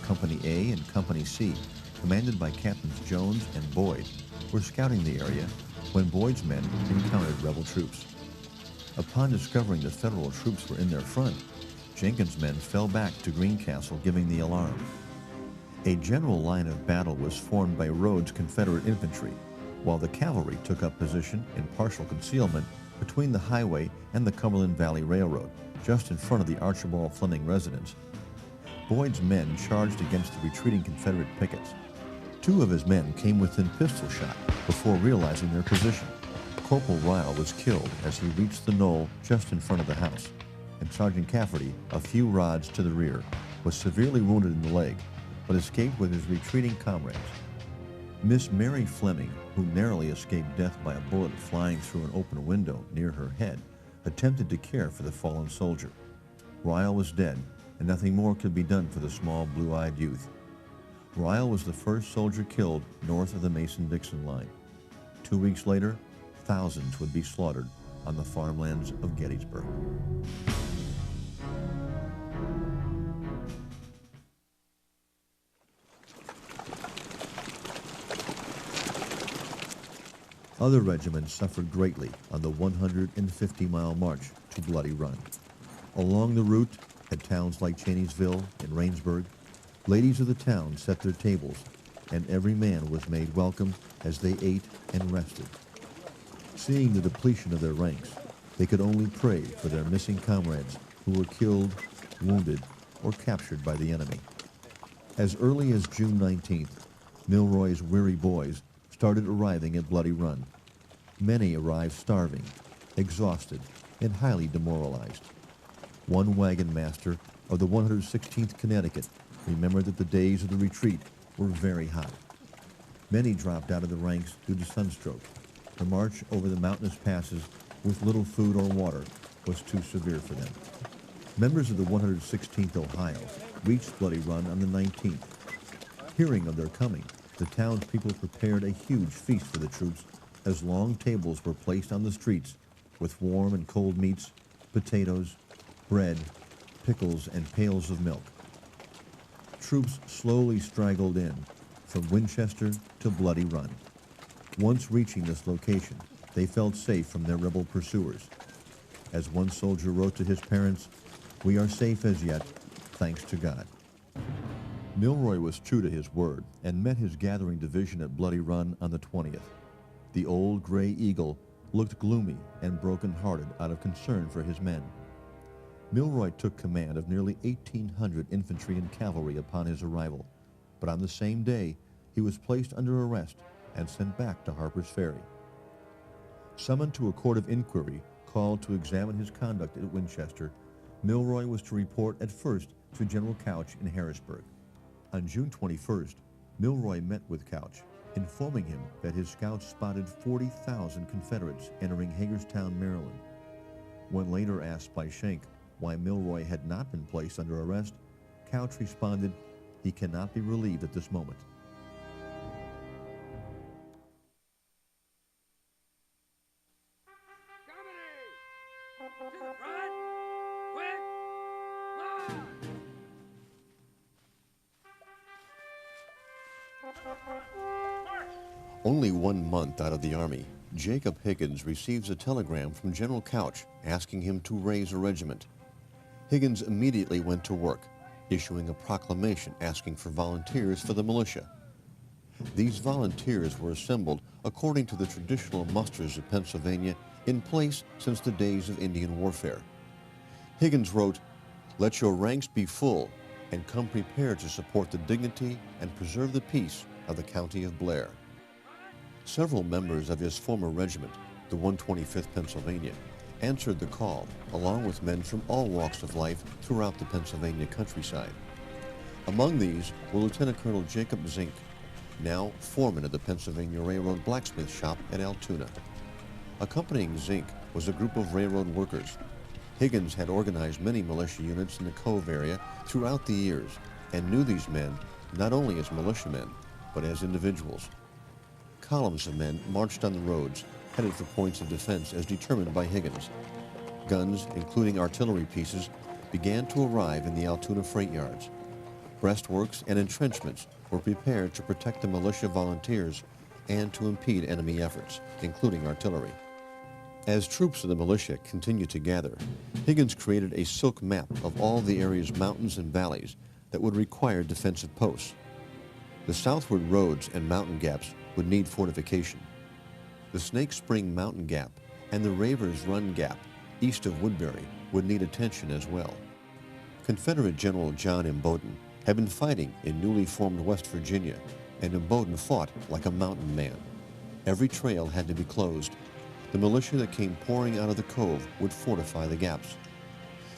Company A and Company C, commanded by Captains Jones and Boyd, were scouting the area when Boyd's men encountered rebel troops. Upon discovering the Federal troops were in their front, Jenkins' men fell back to Greencastle, giving the alarm. A general line of battle was formed by Rhodes' Confederate infantry, while the cavalry took up position in partial concealment between the highway and the Cumberland Valley Railroad, just in front of the Archibald Fleming residence. Boyd's men charged against the retreating Confederate pickets. Two of his men came within pistol shot before realizing their position. Corporal Ryle was killed as he reached the knoll just in front of the house, and Sergeant Cafferty, a few rods to the rear, was severely wounded in the leg, but escaped with his retreating comrades. Miss Mary Fleming, who narrowly escaped death by a bullet flying through an open window near her head, attempted to care for the fallen soldier. Ryle was dead, and nothing more could be done for the small blue-eyed youth. Ryle was the first soldier killed north of the Mason-Dixon line. 2 weeks later, thousands would be slaughtered on the farmlands of Gettysburg. Other regiments suffered greatly on the 150-mile march to Bloody Run. Along the route, at towns like Chaney'sville and Rainsburg, ladies of the town set their tables, and every man was made welcome as they ate and rested. Seeing the depletion of their ranks, they could only pray for their missing comrades who were killed, wounded, or captured by the enemy. As early as June 19th, Milroy's weary boys started arriving at Bloody Run. Many arrived starving, exhausted, and highly demoralized. One wagon master of the 116th Connecticut remembered that the days of the retreat were very hot. Many dropped out of the ranks due to sunstroke. The march over the mountainous passes with little food or water was too severe for them. Members of the 116th Ohio reached Bloody Run on the 19th. Hearing of their coming, the townspeople prepared a huge feast for the troops as long tables were placed on the streets with warm and cold meats, potatoes, bread, pickles, and pails of milk. Troops slowly straggled in from Winchester to Bloody Run. Once reaching this location, they felt safe from their rebel pursuers. As one soldier wrote to his parents, "We are safe as yet, thanks to God." Milroy was true to his word and met his gathering division at Bloody Run on the 20th. The old gray eagle looked gloomy and broken-hearted out of concern for his men. Milroy took command of nearly 1,800 infantry and cavalry upon his arrival, but on the same day he was placed under arrest and sent back to Harper's Ferry. Summoned to a court of inquiry called to examine his conduct at Winchester, Milroy was to report at first to General Couch in Harrisburg. On June 21st, Milroy met with Couch, informing him that his scouts spotted 40,000 Confederates entering Hagerstown, Maryland. When later asked by Schenck why Milroy had not been placed under arrest, Couch responded, "He cannot be relieved at this moment." Only 1 month out of the Army, Jacob Higgins receives a telegram from General Couch asking him to raise a regiment. Higgins immediately went to work, issuing a proclamation asking for volunteers for the militia. These volunteers were assembled according to the traditional musters of Pennsylvania in place since the days of Indian warfare. Higgins wrote, "Let your ranks be full and come prepared to support the dignity and preserve the peace of the county of Blair." Several members of his former regiment, the 125th Pennsylvania, answered the call, along with men from all walks of life throughout the Pennsylvania countryside. Among these were Lieutenant Colonel Jacob Zink, now foreman of the Pennsylvania Railroad blacksmith shop at Altoona. Accompanying Zink was a group of railroad workers. Higgins had organized many militia units in the Cove area throughout the years and knew these men not only as militiamen, but as individuals. Columns of men marched on the roads, headed for points of defense as determined by Higgins. Guns, including artillery pieces, began to arrive in the Altoona freight yards. Breastworks and entrenchments were prepared to protect the militia volunteers and to impede enemy efforts, including artillery. As troops of the militia continued to gather, Higgins created a silk map of all the area's mountains and valleys that would require defensive posts. The southward roads and mountain gaps would need fortification. The Snake Spring Mountain Gap and the Raver's Run Gap east of Woodbury would need attention as well. Confederate General John Imboden had been fighting in newly formed West Virginia, and Imboden fought like a mountain man. Every trail had to be closed. The militia that came pouring out of the cove would fortify the gaps.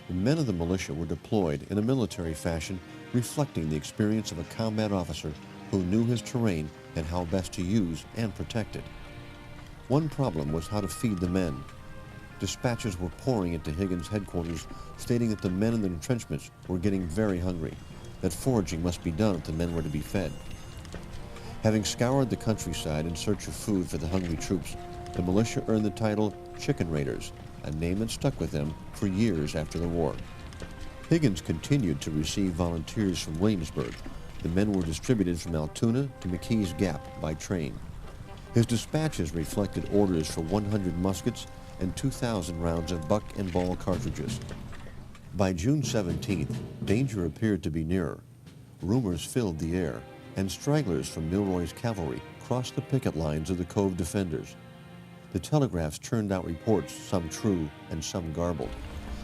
The men of the militia were deployed in a military fashion, reflecting the experience of a combat officer who knew his terrain and how best to use and protect it. One problem was how to feed the men. Dispatches were pouring into Higgins' headquarters stating that the men in the entrenchments were getting very hungry, that foraging must be done if the men were to be fed. Having scoured the countryside in search of food for the hungry troops, the militia earned the title Chicken Raiders, a name that stuck with them for years after the war. Higgins continued to receive volunteers from Williamsburg. The men were distributed from Altoona to McKee's Gap by train. His dispatches reflected orders for 100 muskets and 2,000 rounds of buck and ball cartridges. By June 17th, danger appeared to be nearer. Rumors filled the air, and stragglers from Milroy's cavalry crossed the picket lines of the Cove defenders. The telegraphs churned out reports, some true and some garbled.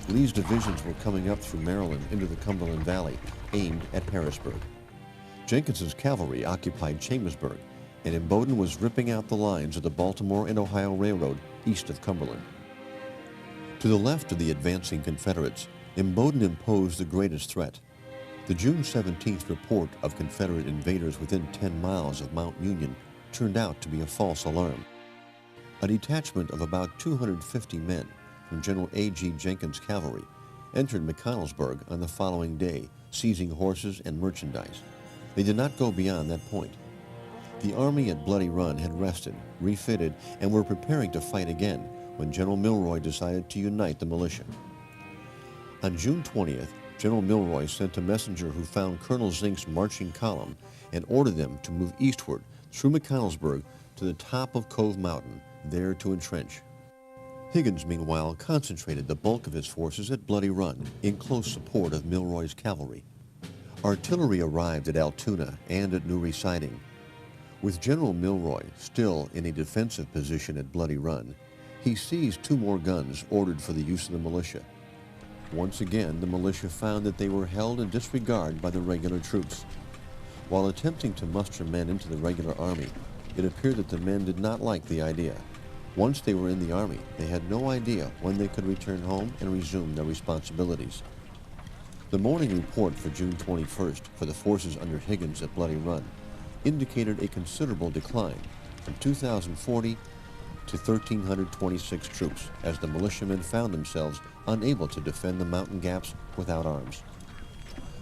Lee's divisions were coming up through Maryland into the Cumberland Valley, aimed at Harrisburg. Jenkins's cavalry occupied Chambersburg, and Imboden was ripping out the lines of the Baltimore and Ohio Railroad east of Cumberland. To the left of the advancing Confederates, Imboden imposed the greatest threat. The June 17th report of Confederate invaders within 10 miles of Mount Union turned out to be a false alarm. A detachment of about 250 men from General A.G. Jenkins' cavalry entered McConnellsburg on the following day, seizing horses and merchandise. They did not go beyond that point. The army at Bloody Run had rested, refitted, and were preparing to fight again when General Milroy decided to unite the militia. On June 20th, General Milroy sent a messenger who found Colonel Zink's marching column and ordered them to move eastward through McConnellsburg to the top of Cove Mountain, there to entrench. Higgins, meanwhile, concentrated the bulk of his forces at Bloody Run in close support of Milroy's cavalry. Artillery arrived at Altoona and at Newry Siding. With General Milroy still in a defensive position at Bloody Run, he seized 2 more guns ordered for the use of the militia. Once again, the militia found that they were held in disregard by the regular troops. While attempting to muster men into the regular army, it appeared that the men did not like the idea. Once they were in the army, they had no idea when they could return home and resume their responsibilities. The morning report for June 21st for the forces under Higgins at Bloody Run indicated a considerable decline from 2,040 to 1,326 troops as the militiamen found themselves unable to defend the mountain gaps without arms.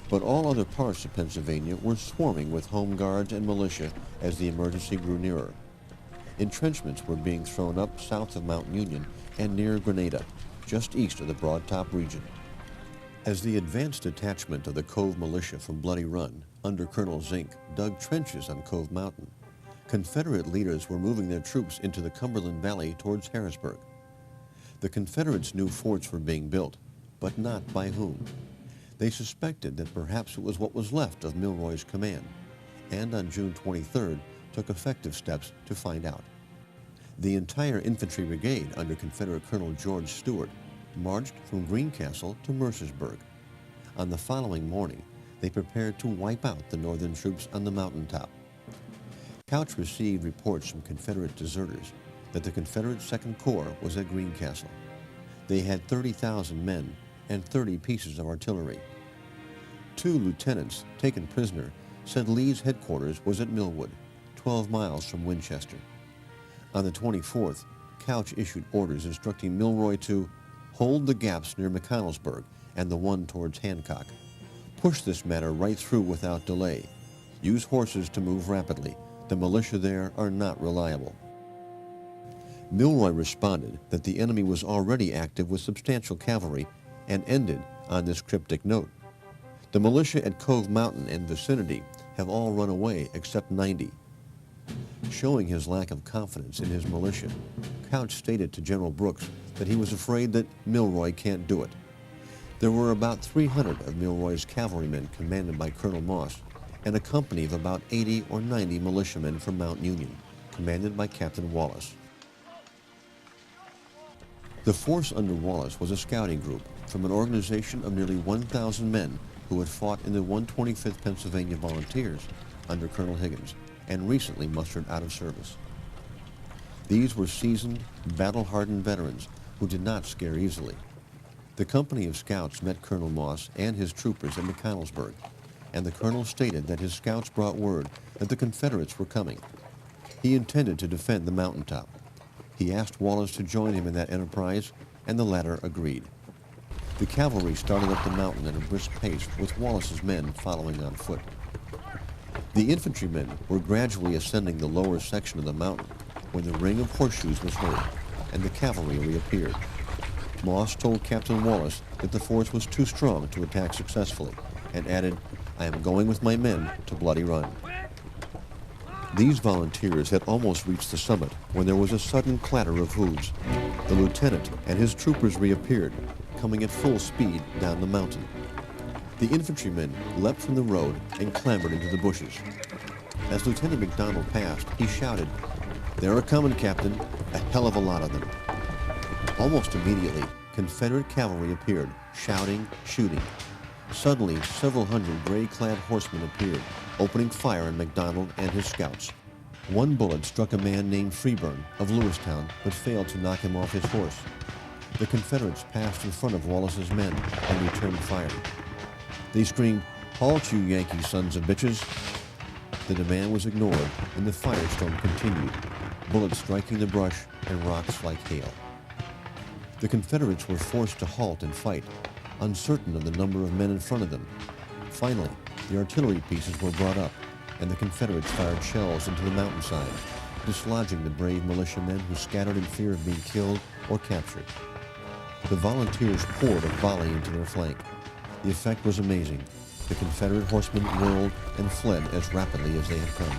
But all other parts of Pennsylvania were swarming with home guards and militia as the emergency grew nearer. Entrenchments were being thrown up south of Mount Union and near Grenada, just east of the Broad Top region. As the advanced detachment of the Cove militia from Bloody Run, under Colonel Zink, dug trenches on Cove Mountain, Confederate leaders were moving their troops into the Cumberland Valley towards Harrisburg. The Confederates knew forts were being built, but not by whom. They suspected that perhaps it was what was left of Milroy's command, and on June 23rd took effective steps to find out. The entire infantry brigade under Confederate Colonel George Stewart marched from Greencastle to Mercersburg. On the following morning, they prepared to wipe out the Northern troops on the mountaintop. Couch received reports from Confederate deserters that the Confederate Second Corps was at Greencastle. They had 30,000 men and 30 pieces of artillery. 2 lieutenants, taken prisoner, said Lee's headquarters was at Millwood, 12 miles from Winchester. On the 24th, Couch issued orders instructing Milroy to hold the gaps near McConnellsburg and the one towards Hancock. Push this matter right through without delay. Use horses to move rapidly. The militia there are not reliable. Milroy responded that the enemy was already active with substantial cavalry and ended on this cryptic note. The militia at Cove Mountain and vicinity have all run away except 90. Showing his lack of confidence in his militia, Couch stated to General Brooks that he was afraid that Milroy can't do it. There were about 300 of Milroy's cavalrymen commanded by Colonel Moss and a company of about 80 or 90 militiamen from Mount Union, commanded by Captain Wallace. The force under Wallace was a scouting group from an organization of nearly 1,000 men who had fought in the 125th Pennsylvania Volunteers under Colonel Higgins and recently mustered out of service. These were seasoned, battle-hardened veterans who did not scare easily. The company of scouts met Colonel Moss and his troopers at McConnellsburg, and the colonel stated that his scouts brought word that the Confederates were coming. He intended to defend the mountaintop. He asked Wallace to join him in that enterprise, and the latter agreed. The cavalry started up the mountain at a brisk pace with Wallace's men following on foot. The infantrymen were gradually ascending the lower section of the mountain when the ring of horseshoes was heard, and the cavalry reappeared. Moss told Captain Wallace that the force was too strong to attack successfully, and added, "I am going with my men to Bloody Run." These volunteers had almost reached the summit when there was a sudden clatter of hooves. The lieutenant and his troopers reappeared, coming at full speed down the mountain. The infantrymen leapt from the road and clambered into the bushes. As Lieutenant McDonald passed, he shouted, "They're a-comin', Captain, a hell of a lot of them." Almost immediately, Confederate cavalry appeared, shouting, shooting. Suddenly, several hundred gray-clad horsemen appeared, opening fire on McDonald and his scouts. One bullet struck a man named Freeburn of Lewistown, but failed to knock him off his horse. The Confederates passed in front of Wallace's men and returned fire. They screamed, "Halt, you Yankee sons of bitches!" The demand was ignored, and the firestorm continued, bullets striking the brush and rocks like hail. The Confederates were forced to halt and fight, uncertain of the number of men in front of them. Finally, the artillery pieces were brought up, and the Confederates fired shells into the mountainside, dislodging the brave militiamen who scattered in fear of being killed or captured. The volunteers poured a volley into their flank. The effect was amazing. The Confederate horsemen whirled and fled as rapidly as they had come.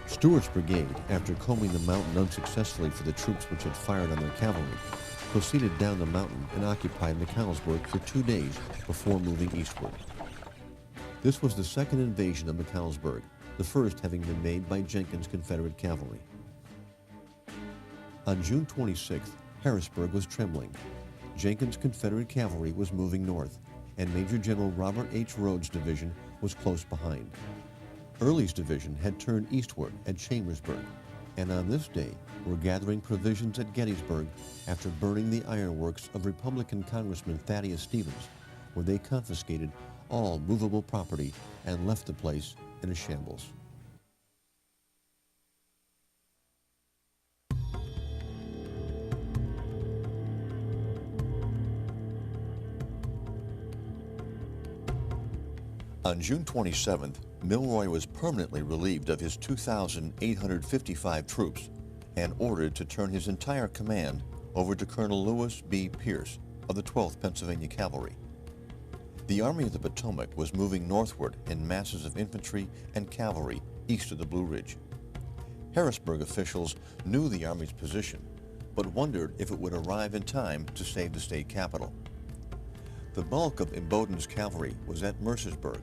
Stewart's brigade, after combing the mountain unsuccessfully for the troops which had fired on their cavalry, proceeded down the mountain and occupied McConnellsburg for 2 days before moving eastward. This was the second invasion of McConnellsburg, the first having been made by Jenkins' Confederate cavalry. On June 26th, Harrisburg was trembling. Jenkins' Confederate cavalry was moving north, and Major General Robert H. Rhodes' division was close behind. Early's division had turned eastward at Chambersburg, and on this day were gathering provisions at Gettysburg after burning the ironworks of Republican Congressman Thaddeus Stevens, where they confiscated all movable property and left the place in a shambles. On June 27th, Milroy was permanently relieved of his 2,855 troops and ordered to turn his entire command over to Colonel Lewis B. Pierce of the 12th Pennsylvania Cavalry. The Army of the Potomac was moving northward in masses of infantry and cavalry east of the Blue Ridge. Harrisburg officials knew the Army's position, but wondered if it would arrive in time to save the state capital. The bulk of Imboden's cavalry was at Mercersburg,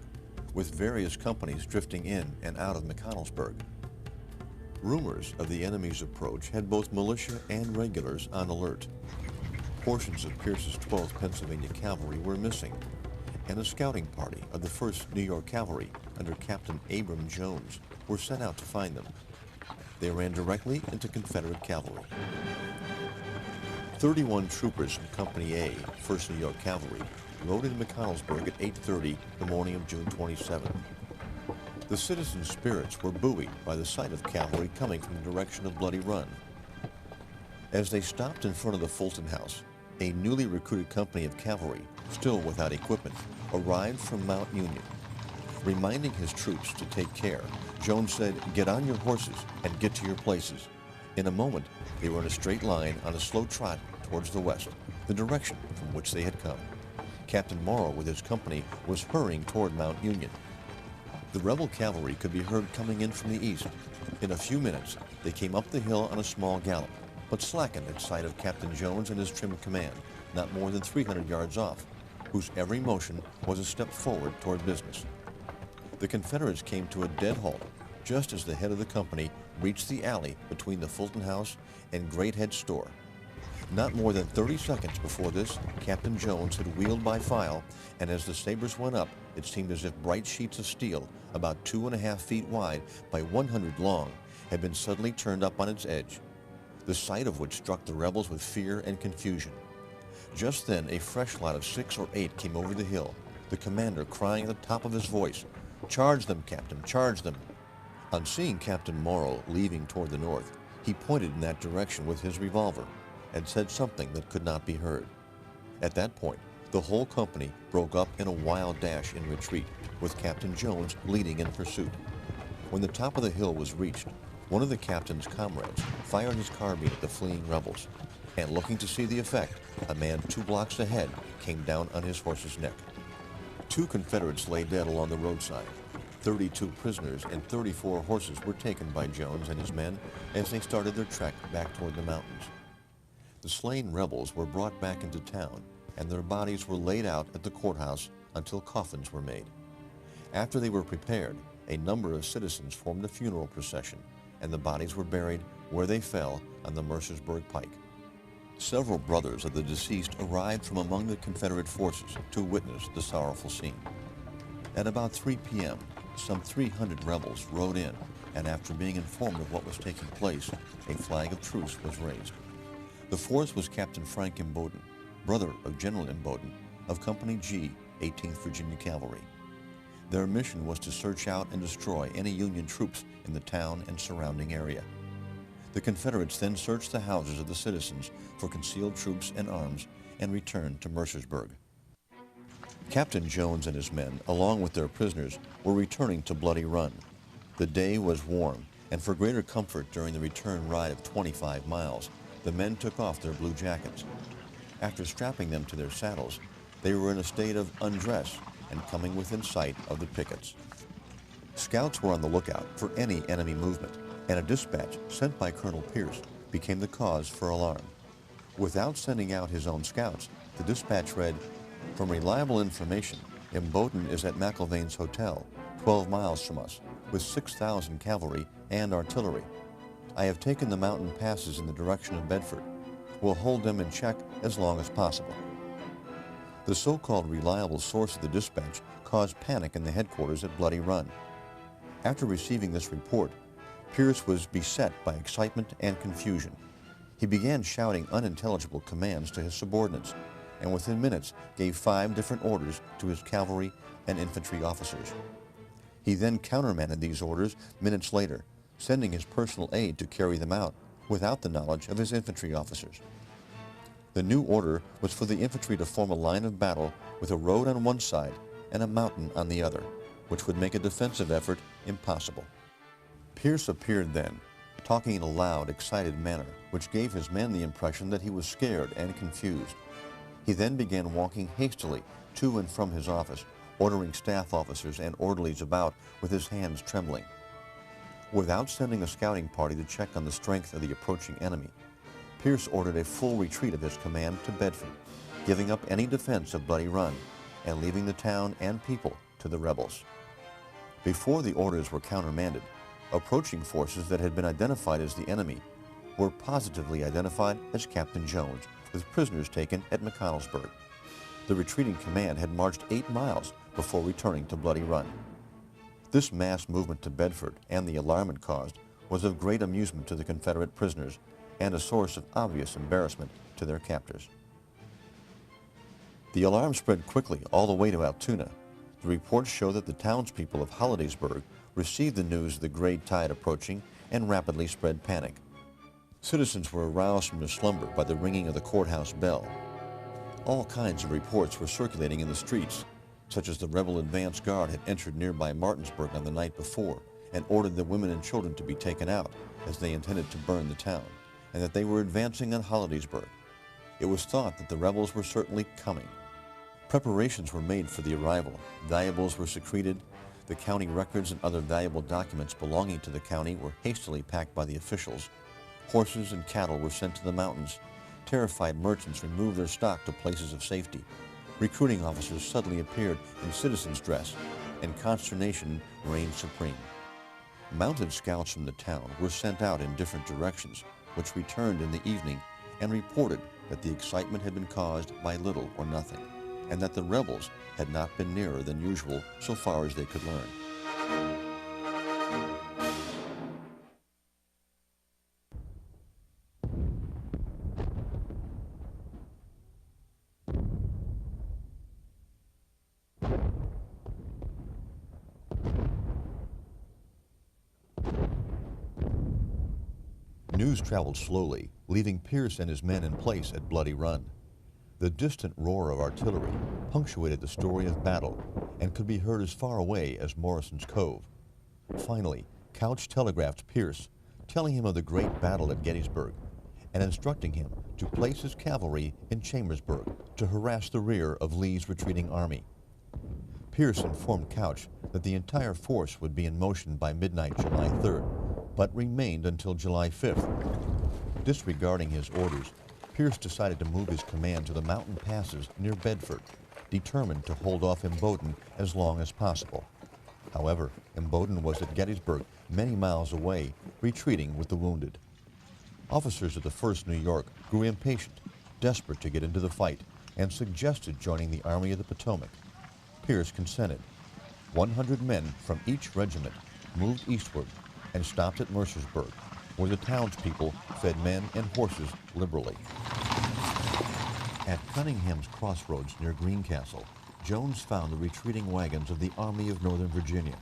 with various companies drifting in and out of McConnellsburg. Rumors of the enemy's approach had both militia and regulars on alert. Portions of Pierce's 12th Pennsylvania Cavalry were missing, and a scouting party of the 1st New York Cavalry under Captain Abram Jones were sent out to find them. They ran directly into Confederate cavalry. 31 troopers from Company A, 1st New York Cavalry, rode into McConnellsburg at 8:30 the morning of June 27th. The citizens' spirits were buoyed by the sight of cavalry coming from the direction of Bloody Run. As they stopped in front of the Fulton House, a newly recruited company of cavalry, still without equipment, arrived from Mount Union. Reminding his troops to take care, Jones said, "Get on your horses and get to your places." In a moment, they were in a straight line on a slow trot towards the west, the direction from which they had come. Captain Morrow with his company was hurrying toward Mount Union. The rebel cavalry could be heard coming in from the east. In a few minutes, they came up the hill on a small gallop, but slackened at sight of Captain Jones and his trim command, not more than 300 yards off, whose every motion was a step forward toward business. The Confederates came to a dead halt just as the head of the company reached the alley between the Fulton House and Great Head Store. Not more than 30 seconds before this, Captain Jones had wheeled by file, and as the sabers went up, it seemed as if bright sheets of steel, about 2.5 feet wide by 100 long, had been suddenly turned up on its edge, the sight of which struck the rebels with fear and confusion. Just then, a fresh lot of 6 or 8 came over the hill, the commander crying at the top of his voice, "Charge them, Captain, charge them!" On seeing Captain Morrow leaving toward the north, he pointed in that direction with his revolver and said something that could not be heard. At that point, the whole company broke up in a wild dash in retreat, with Captain Jones leading in pursuit. When the top of the hill was reached, one of the captain's comrades fired his carbine at the fleeing rebels, and looking to see the effect, a man 2 blocks ahead came down on his horse's neck. 2 Confederates lay dead along the roadside. 32 prisoners and 34 horses were taken by Jones and his men as they started their trek back toward the mountains. The slain rebels were brought back into town, and their bodies were laid out at the courthouse until coffins were made. After they were prepared, a number of citizens formed a funeral procession, and the bodies were buried where they fell on the Mercersburg Pike. Several brothers of the deceased arrived from among the Confederate forces to witness the sorrowful scene. At about 3 p.m., some 300 rebels rode in, and after being informed of what was taking place, a flag of truce was raised. The force was Captain Frank Imboden, brother of General Imboden, of Company G, 18th Virginia Cavalry. Their mission was to search out and destroy any Union troops in the town and surrounding area. The Confederates then searched the houses of the citizens for concealed troops and arms and returned to Mercersburg. Captain Jones and his men, along with their prisoners, were returning to Bloody Run. The day was warm, and for greater comfort during the return ride of 25 miles, the men took off their blue jackets. After strapping them to their saddles, they were in a state of undress and coming within sight of the pickets. Scouts were on the lookout for any enemy movement, and a dispatch sent by Colonel Pierce became the cause for alarm. Without sending out his own scouts, the dispatch read, "From reliable information, Imboden is at McIlvain's Hotel, 12 miles from us, with 6,000 cavalry and artillery. I have taken the mountain passes in the direction of Bedford. We'll hold them in check as long as possible." The so-called reliable source of the dispatch caused panic in the headquarters at Bloody Run. After receiving this report, Pierce was beset by excitement and confusion. He began shouting unintelligible commands to his subordinates, and within minutes gave 5 different orders to his cavalry and infantry officers. He then countermanded these orders minutes later, sending his personal aide to carry them out without the knowledge of his infantry officers. The new order was for the infantry to form a line of battle with a road on one side and a mountain on the other, which would make a defensive effort impossible. Pierce appeared then, talking in a loud, excited manner, which gave his men the impression that he was scared and confused. He then began walking hastily to and from his office, ordering staff officers and orderlies about with his hands trembling. Without sending a scouting party to check on the strength of the approaching enemy, Pierce ordered a full retreat of his command to Bedford, giving up any defense of Bloody Run and leaving the town and people to the rebels. Before the orders were countermanded, approaching forces that had been identified as the enemy were positively identified as Captain Jones, with prisoners taken at McConnellsburg. The retreating command had marched 8 miles before returning to Bloody Run. This mass movement to Bedford and the alarm it caused was of great amusement to the Confederate prisoners and a source of obvious embarrassment to their captors. The alarm spread quickly all the way to Altoona. The reports show that the townspeople of Hollidaysburg received the news of the great tide approaching and rapidly spread panic. Citizens were aroused from their slumber by the ringing of the courthouse bell. All kinds of reports were circulating in the streets, such as the rebel advance guard had entered nearby Martinsburg on the night before and ordered the women and children to be taken out as they intended to burn the town, and that they were advancing on Hollidaysburg. It was thought that the rebels were certainly coming. Preparations were made for the arrival. Valuables were secreted. The county records and other valuable documents belonging to the county were hastily packed by the officials. Horses and cattle were sent to the mountains. Terrified merchants removed their stock to places of safety. Recruiting officers suddenly appeared in citizens' dress, and consternation reigned supreme. Mounted scouts from the town were sent out in different directions, which returned in the evening and reported that the excitement had been caused by little or nothing, and that the rebels had not been nearer than usual so far as they could learn. News traveled slowly, leaving Pierce and his men in place at Bloody Run. The distant roar of artillery punctuated the story of battle and could be heard as far away as Morrison's Cove. Finally, Couch telegraphed Pierce, telling him of the great battle at Gettysburg and instructing him to place his cavalry in Chambersburg to harass the rear of Lee's retreating army. Pierce informed Couch that the entire force would be in motion by midnight July 3rd, but remained until July 5th. Disregarding his orders, Pierce decided to move his command to the mountain passes near Bedford, determined to hold off Imboden as long as possible. However, Imboden was at Gettysburg, many miles away, retreating with the wounded. Officers of the 1st New York grew impatient, desperate to get into the fight, and suggested joining the Army of the Potomac. Pierce consented. 100 men from each regiment moved eastward and stopped at Mercersburg, where the townspeople fed men and horses liberally. At Cunningham's Crossroads near Greencastle, Jones found the retreating wagons of the Army of Northern Virginia.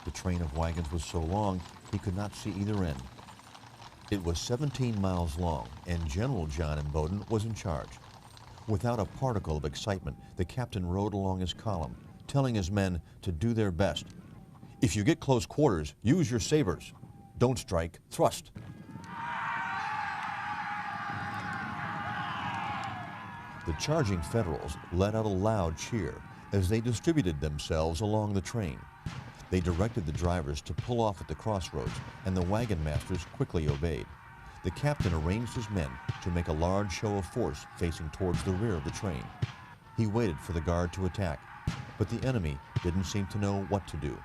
The train of wagons was so long he could not see either end. It was 17 miles long, and General John Imboden was in charge. Without a particle of excitement, the captain rode along his column, telling his men to do their best. If you get close quarters, use your sabers. Don't strike, thrust. The charging Federals let out a loud cheer as they distributed themselves along the train. They directed the drivers to pull off at the crossroads, and the wagon masters quickly obeyed. The captain arranged his men to make a large show of force facing towards the rear of the train. He waited for the guard to attack, but the enemy didn't seem to know what to do.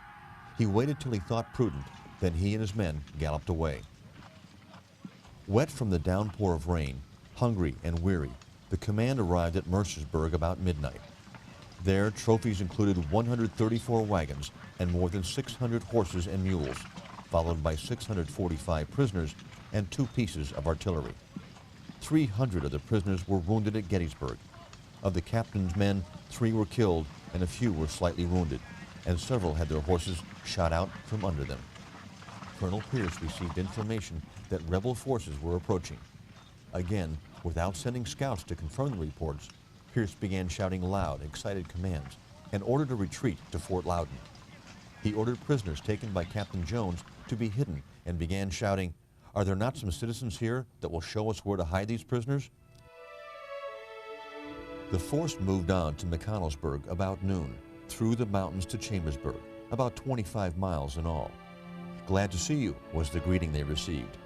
He waited till he thought prudent, then he and his men galloped away. Wet from the downpour of rain, hungry and weary, the command arrived at Mercersburg about midnight. There, trophies included 134 wagons and more than 600 horses and mules, followed by 645 prisoners and 2 pieces of artillery. 300 of the prisoners were wounded at Gettysburg. Of the captain's men, 3 were killed and a few were slightly wounded, and several had their horses shot out from under them. Colonel Pierce received information that rebel forces were approaching. Again, without sending scouts to confirm the reports, Pierce began shouting loud, excited commands and ordered a retreat to Fort Loudon. He ordered prisoners taken by Captain Jones to be hidden and began shouting, "Are there not some citizens here that will show us where to hide these prisoners?" The force moved on to McConnellsburg about noon, through the mountains to Chambersburg, about 25 miles in all. "Glad to see you," was the greeting they received.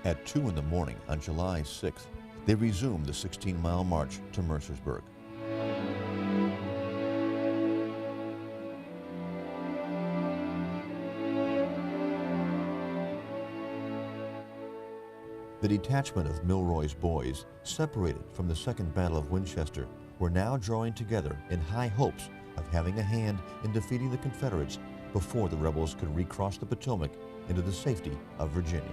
At 2 in the morning on July 6th, they resumed the 16-mile march to Mercersburg. The detachment of Milroy's boys, separated from the Second Battle of Winchester, were now drawing together in high hopes of having a hand in defeating the Confederates before the rebels could recross the Potomac into the safety of Virginia.